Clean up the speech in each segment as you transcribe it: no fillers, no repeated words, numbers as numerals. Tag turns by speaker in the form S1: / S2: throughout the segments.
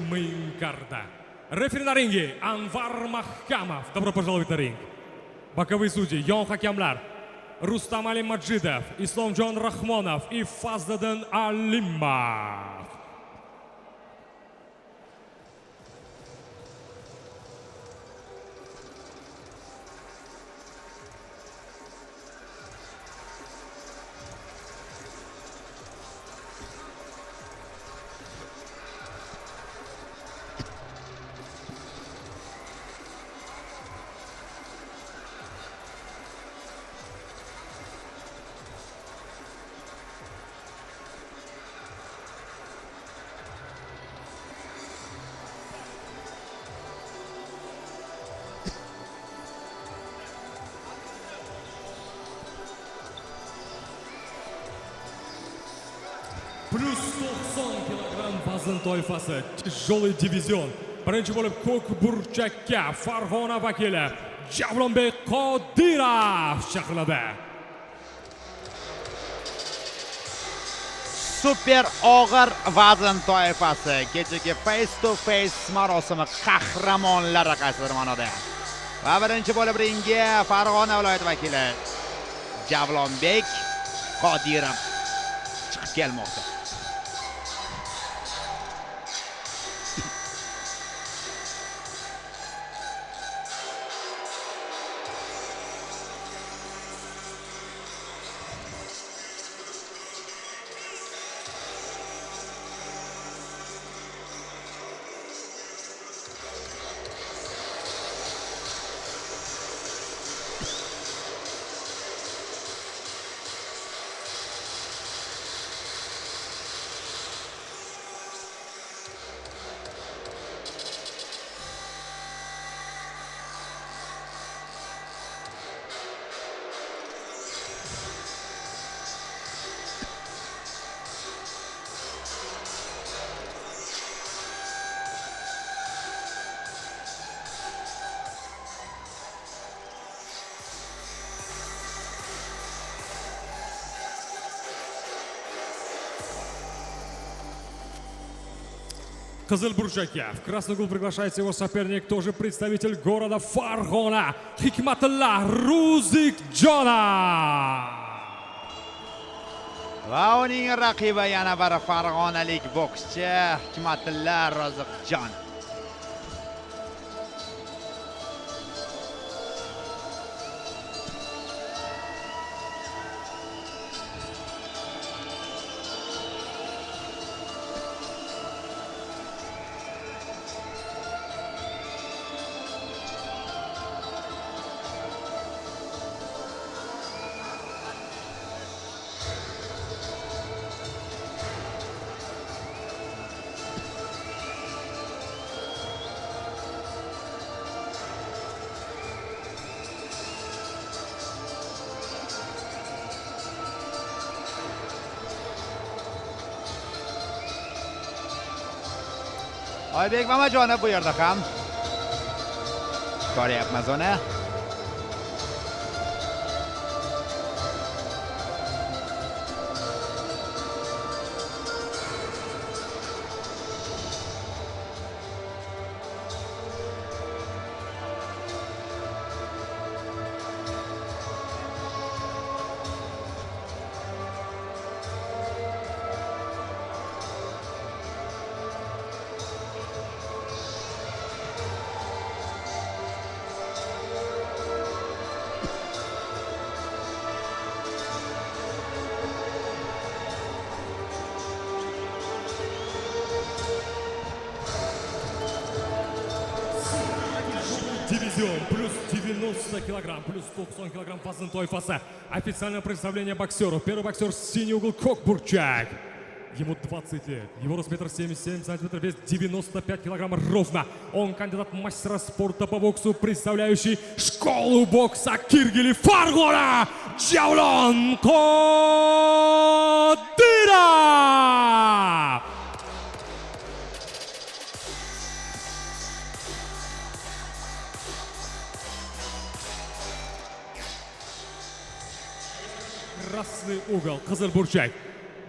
S1: Мейнкарда. Рефери на ринге Анвар Махкамов. Добро пожаловать на ринг. Боковые судьи, yon hakamlar Rustam Ali Majidov, Islomjon Rahmonov и Fazliddin Alimov. Плюс 190 килограмм вazn toifasi, тяжелый дивизион. Birinchi bo'lib ko'k burchakka Farg'ona vakili Javlonbek Qodirov chaqiradi.
S2: Super og'ir vazn toifasi kechagi face to face marosimi qahramonlari qaysidir ma'noda. Va birinchi bo'lib ringga Farg'ona viloyati vakili Javlonbek Qodirov chiqib kelmoqda.
S1: Qizil burchakka в красный угол приглашается его соперник, тоже представитель города Farg'ona, Hikmatilla Ro'zikjonov.
S2: Va uning raqibi yana bir farg'onalik bokschi Hikmatilla Ro'zikjonov. Oybek Mamajonov bu yerda ham ko'ryapmiz uni.
S1: Дивизион плюс 90 килограмм, плюс 190 килограмм вazn toifasi. Официальное представление боксеров. Первый боксер синий угол Көк бурчак. Ему 20 лет. Его рост 1,77 сантиметра, вес 95 килограммов ровно. Он кандидат мастера спорта по боксу, представляющий школу бокса Киргили Farg'ona Javlon Qodirov. Красный угол, qizil burchak.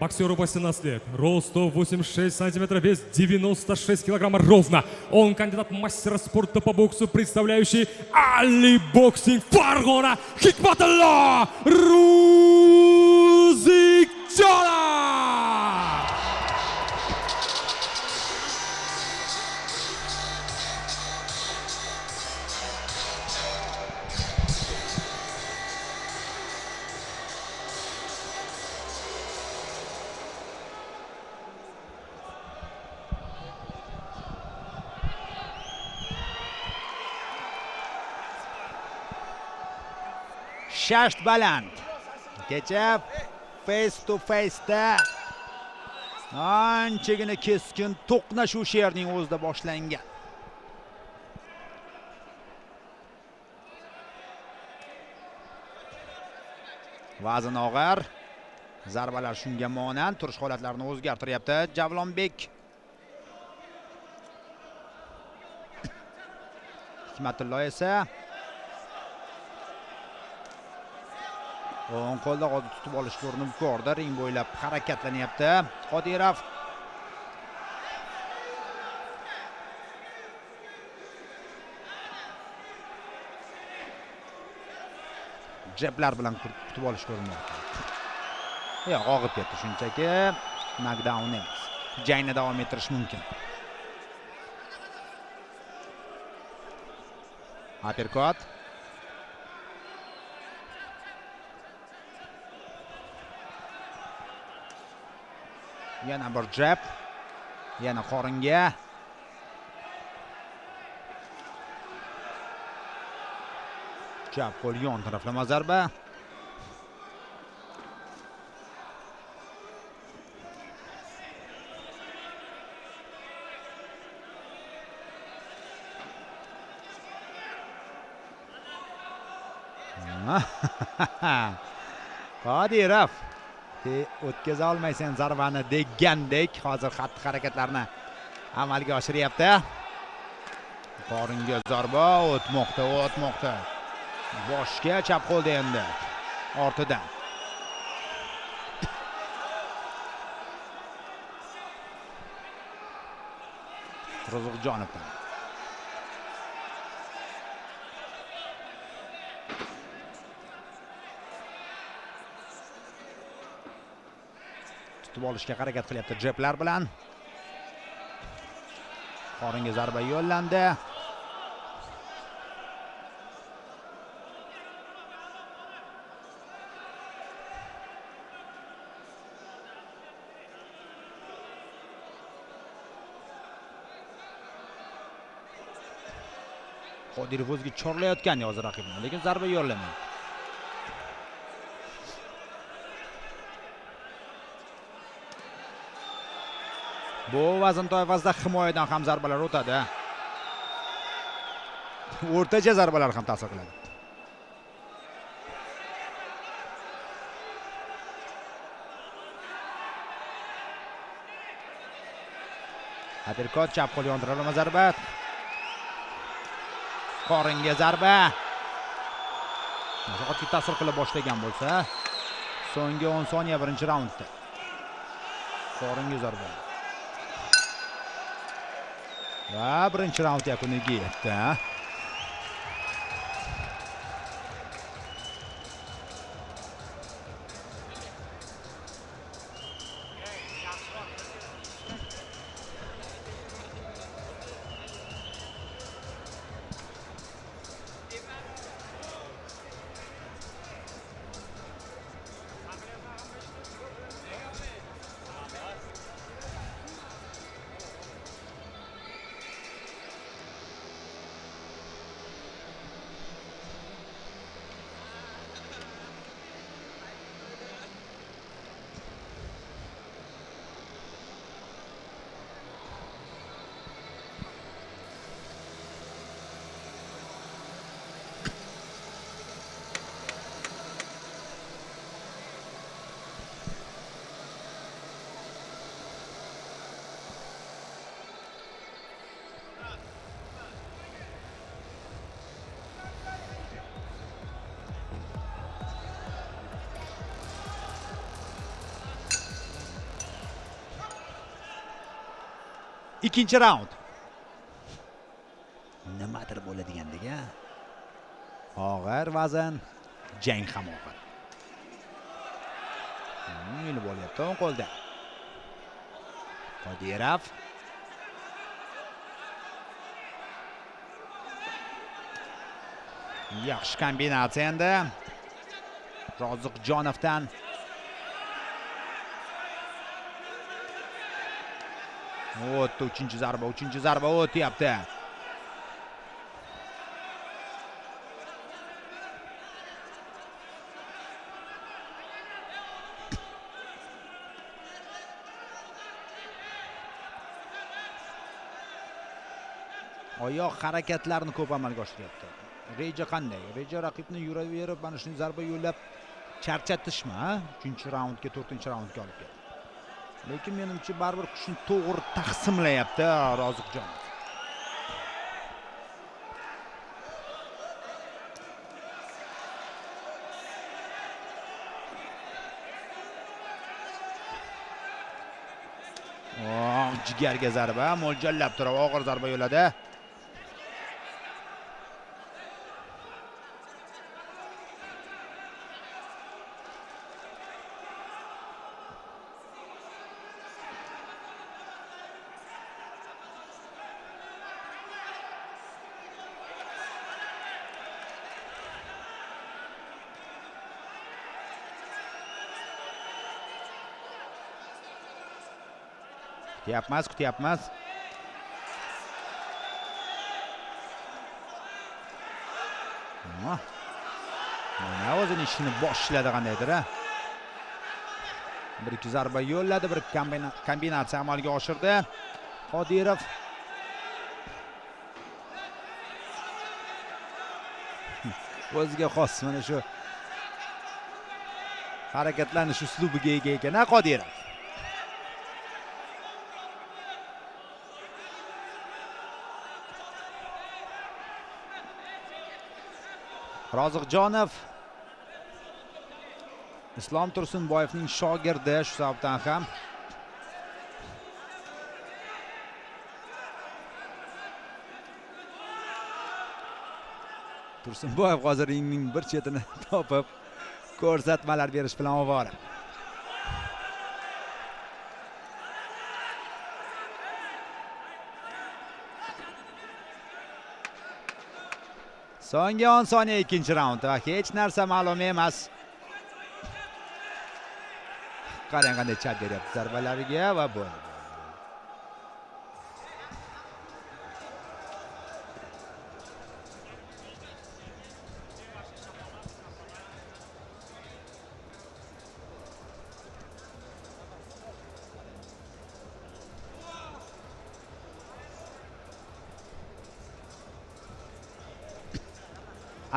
S1: Боксеру 18 лет, рост 186 сантиметров, вес 96 килограммов ровно. Он кандидат в мастера спорта по боксу, представляющий Али Боксинг Фаргона Хикматулло Рузикджонов.
S2: Shasht baland. Kecha face to face'da anchagina keskin to'qnashuv sherning o'zida boshlangan. Vazn og'ir. Zarbalar shunga monand turish holatlarini o'zgartiryapti Javlonbek. Hikmatullo esa o'ng qo'lda tutib olishga urinib ko'rdi. Ring bo'ylab harakatlanyapti Qodirov. Jablar bilan tutib olishga urinmoqda. Yo'q, og'ib ketdi shunchaki. Knockdown emas. Jangni davom ettirish mumkin. Uppercut. Yana bir jab. Yana qoringa. Chap qo'l yon taraflama zarba. Qodirov o'tkaza olmaysan zarbani degandek hozir xatti-harakatlarni amalga oshiryapti. Qoringa zarba o'tmoqda. Boshga chap qo'lda endi. Ortidan. Ro'ziqjonovdan. Tutib olishga harakat qilyapti jablar bilan. Qoringa zarba yo'llandi. Qodirov o'ziga chorlayotgan hozir raqibni, lekin zarba yo'llamaydi. Bu vazn toifasida himoyadan ham zarbalar o'tadi. O'rtacha zarbalar ham ta'sir qiladi. Uppercut, chap qo'l yondirma zarba. Qoringa zarba. Faqat ta'sir qila boshlagan bo'lsa, so'nggi 10 soniya birinchi raundda. Qoringa zarba. Va birinchi raund yakuniga yetdi. Ikkinchi raund. Nimadir bo'ladigandek, a? Og'ir vazn, jang ham og'ir. Yilib olyapti o'ng qo'lda. Qodirov. Yaxshi kombinatsiya endi. Roziqjonovdan. O'tdi, uchinchi zarba o'tyapti. Oyoq harakatlarini ko'p amalga oshiryapti. Reja qanday? Reja raqibni yuraverib, mana shunday zarba yo'llab charchatishmi, ha? 3-raundga, 4-raundga olib keldi. Lekin menimcha baribir kuchni to'g'ri taqsimlayapti Roziqjonov. Jigarga zarba, mo'ljallab turib og'ir zarba yo'ladi. Kutyapmiz. Mana o'zining ishini boshladi qandaydir, ha? Bir ikki zarba yo'lladi, bir kombinatsiya amalga oshirdi. Qodirov. O'ziga xos mana shu harakatlanish uslubiga ega ekan, ha, Qodirov. Roziqjonov Islom Tursunboyevning shogirdi, shu sababdan ham Tursunboyev hozir ringning bir chetini topib ko'rsatmalar berish bilan ovora. So'nggi 10 soniya ikkinchi raund va hech narsa ma'lum emas. Qarang qanday chap beryapti zarbalariga va bu.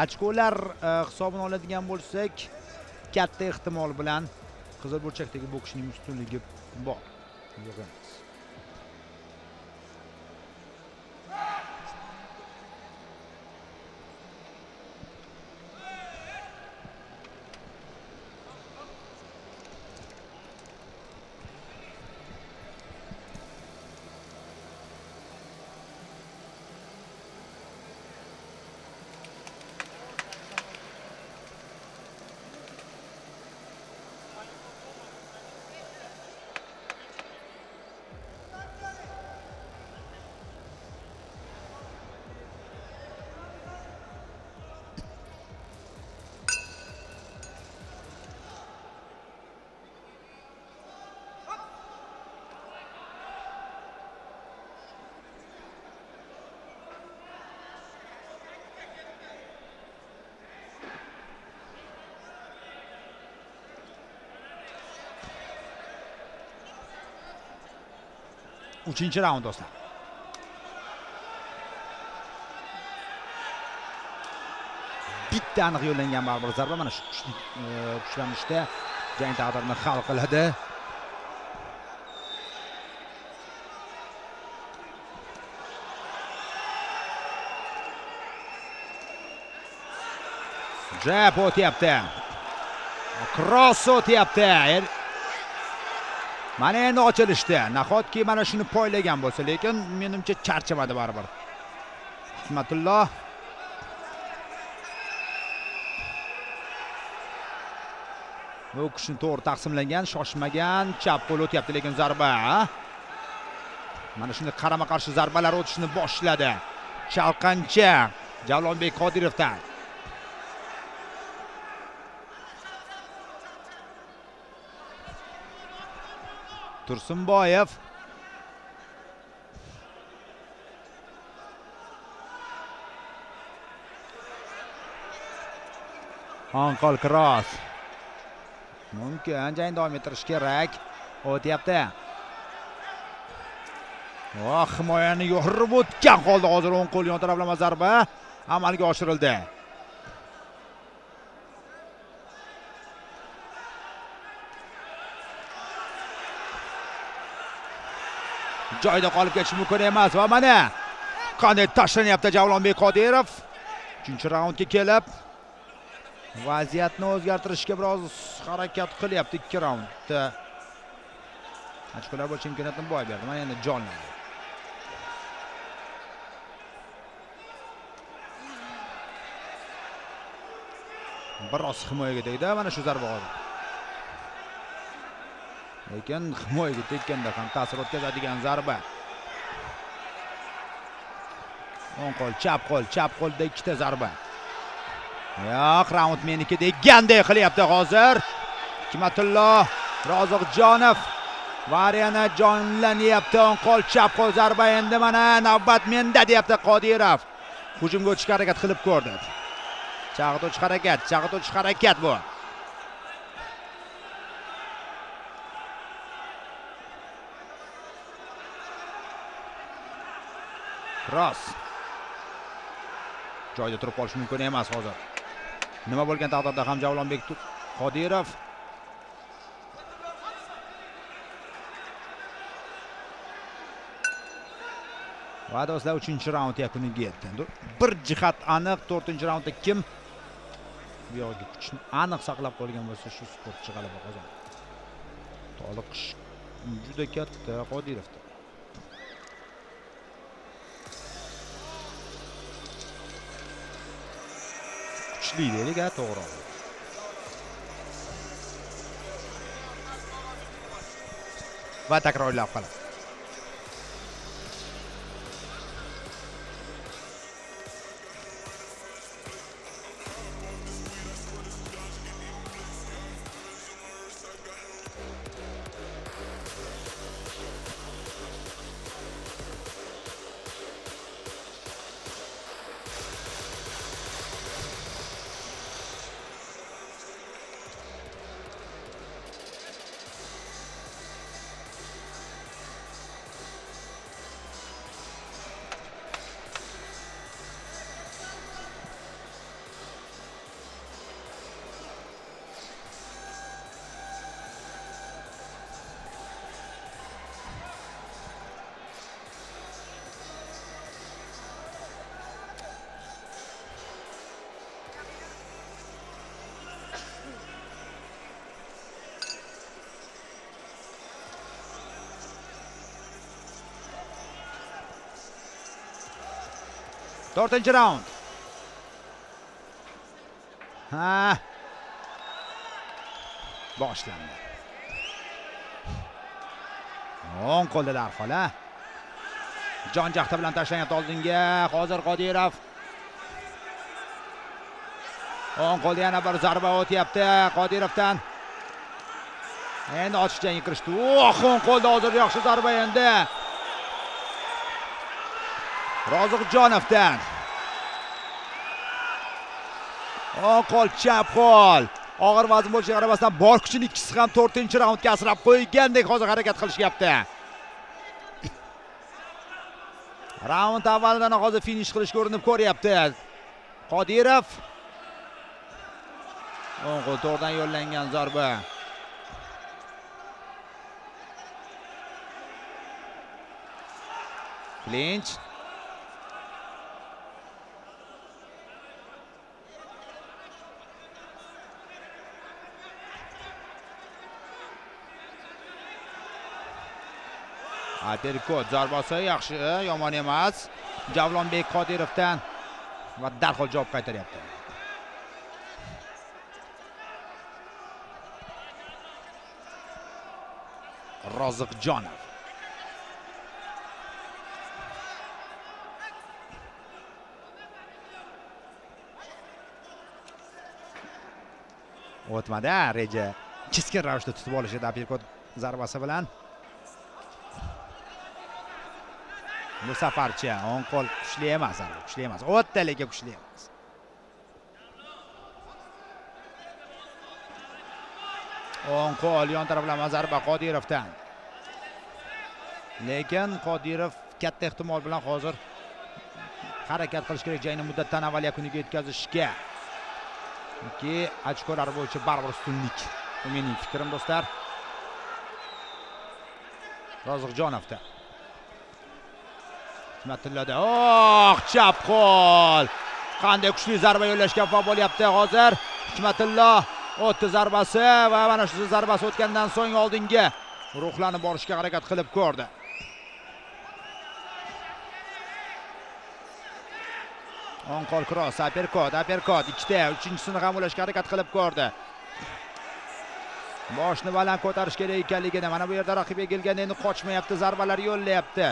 S2: Ochkolar hisobini oladigan bo'lsak, katta ehtimol bilan qizil burchakdagi bokschining ustunligi bor. Yo'q emas. Uchinchi raund do'stlar. Bitta aniq yo'llangan baribir zarba mana shu kuchlanishda jang taqdirini hal qiladi. Jab o'tyapti. Cross o'tyapti. Mana endi ochilishdi. Nahotki mana shuni poylagan bo'lsa, lekin menimcha charchamadi baribir. Hikmatulloh bu kuchni to'g'ri taqsimlagan, shoshmagan, chap qo'l o'tyapti, lekin zarba. Mana shunday qarama-qarshi zarbalar o'tishni boshladi. Chalqancha Javlonbek Qodirovdan. Tursunboyev. Anqol cross. Mumkin jang davom ettirish kerak. O'tyapti. Himoyani yo'rib o'tgan holda hozir o'ng qo'l yon taraflama zarba amalga oshirildi. Joyda qolib ketish mumkin emas va mana qanday tashlanyapti Javlonbek Qodirov. 3-raundga kelib vaziyatni o'zgartirishga biroz harakat qilyapti 2 raundda. Ochkolar bo'yicha imkoniyatni boy berdi. Mana endi jonlandi. Biroz himoyaga tegdi, mana shu zarba hozir. Lekin himoyaga tekkanda ham ta'sir o'tkazadigan zarba. O'ng qo'l, chap qo'lda ikkita zarba. Yo'q, raund meniki degandek qilyapti hozir. Hikmatulloh Roziqjonov variani jonlanyapti. O'ng qo'l, chap qo'l zarba, endi mana navbat menda deyapti Qodirov. Hujumga o'tishga harakat qilib ko'rdi. Chag'ituvchi harakat bu. Cross. Joyda turib qolish mumkin emas hozir. Nima bo'lgan taqdirda ham Javlonbek Qodirov va do'stlar 3-raund yakuniga yetdi. Bir jihat aniq, 4-raundda kim bu yo'lga kuchni aniq saqlab qolgan bo'lsa, shu sportchi g'alaba qozonadi. Toliqish juda katta Qodirovda. Kuchli deylik, to'g'ri. Va takrorlab qoladi. To'rtinchi raund. Boshlandi. O'ng qo'lda darhol, Jon Jaxta bilan tashlanyapti oldinga. Hozir Qodirov. O'ng qo'lda yana bir zarba o'tyapti Qodirovdan. Endi ochiq jangga kirishdi. O'ng qo'lda hozir yaxshi zarba endi. Roziqjonovdan. O'ng qo'l, chap qo'l. Og'ir vazn bo'lishiga qaramasdan bor kuchining ikkisi ham 4-raundga asrab qo'ygandek hozir harakat qilishyapti. Raund avvalidan hozir finish qilishga urinib ko'ryapti Qodirov. O'ng qo'l to'g'ridan yo'llangan zarba. Clinch. Aperkot zarbasi yaxshi, yomon emas. Javlonbek Qodirovdan va darhol javob qaytaryapti. Roziqjonov. O'tmadi, reja keskin ravishda tutib olishdi aperkot zarbasi bilan. Bu safarchi o'ng qo'l kuchli emas, kuchli emas. O'tdi lekin kuchli emas. O'ng qo'l yon taraflama zarba Qodirovdan. Lekin Qodirov katta ehtimol bilan hozir harakat qilish kerak, jangni muddatdan avval yakuniga yetkazishga. Chunki ochkolar bo'yicha baribir ustunlik. Bu mening fikrim, do'stlar. Roziqjonovda. Hikmatillada. Chap qo'l. Qanday kuchli zarba yo'llashga muvaffaq bo'lyapti hozir. Hikmatilla o'tdi zarbasi va mana shu zarbasi o'tgandan so'ng oldinga ruhlanib borishga harakat qilib ko'rdi. O'ng qo'l cross, aperkot, ikkita, uchinchisini ham ulashga harakat qilib ko'rdi. Boshni baland ko'tarish kerak ekanligini, mana bu yerda raqibiga kelganda endi qochmayapti, zarbalar yo'llayapti.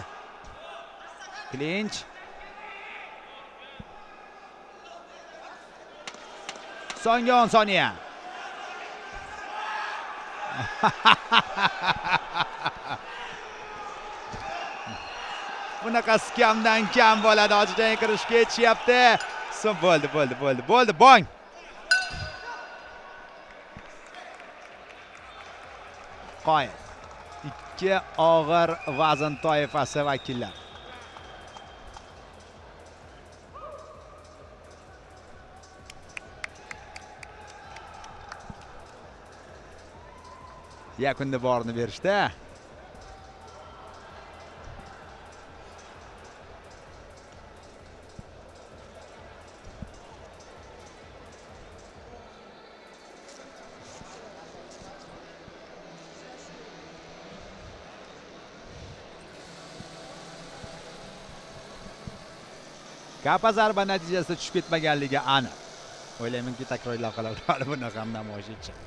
S2: Klinch. So'nggi 10 soniya. Bunaqa skamdan kam bo'ladi, ochiqdan kirishga yetishyapti. Bo'ldi, bong. Qoyil. Ikki og'ir vazn toifasi vakillari. Yakunda borini berishdi. Kapa zarba natijasida tushib ketmaganligi aniq. O'ylaymanki takror lavhalar buni ham namoyish etadi.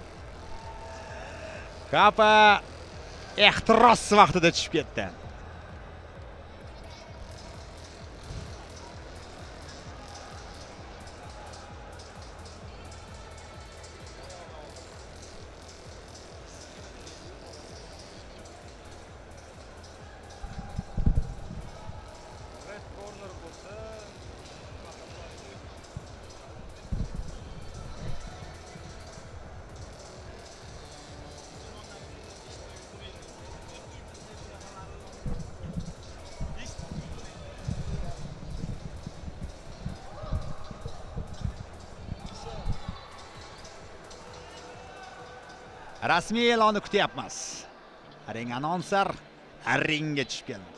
S2: Kapa ehtiros vaqtida tushib ketdi. Rasmiy e'lonni kutyapmiz. Ring anonser ringga tushib keldi.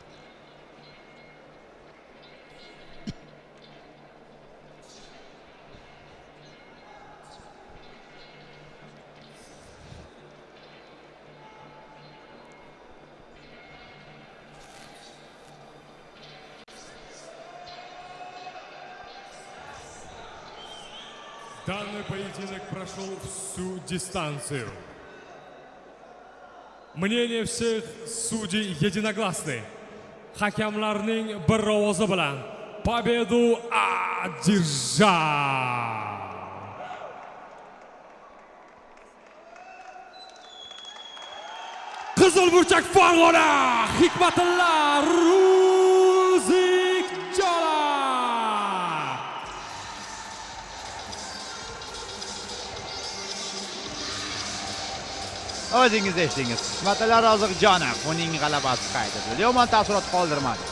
S1: Данный поединок прошел всю дистанцию. Мнение всех судей единогласны. Hakamlarning bir ovozi bilan победу одержал Qizil burchak Farg'ona Hikmatilla Roziqjonov.
S2: O'zingiz eshitdingiz. Hikmatilla Roziqjonov uning g'alabasi qayd etildi. Yomon taassurot qoldirmadi.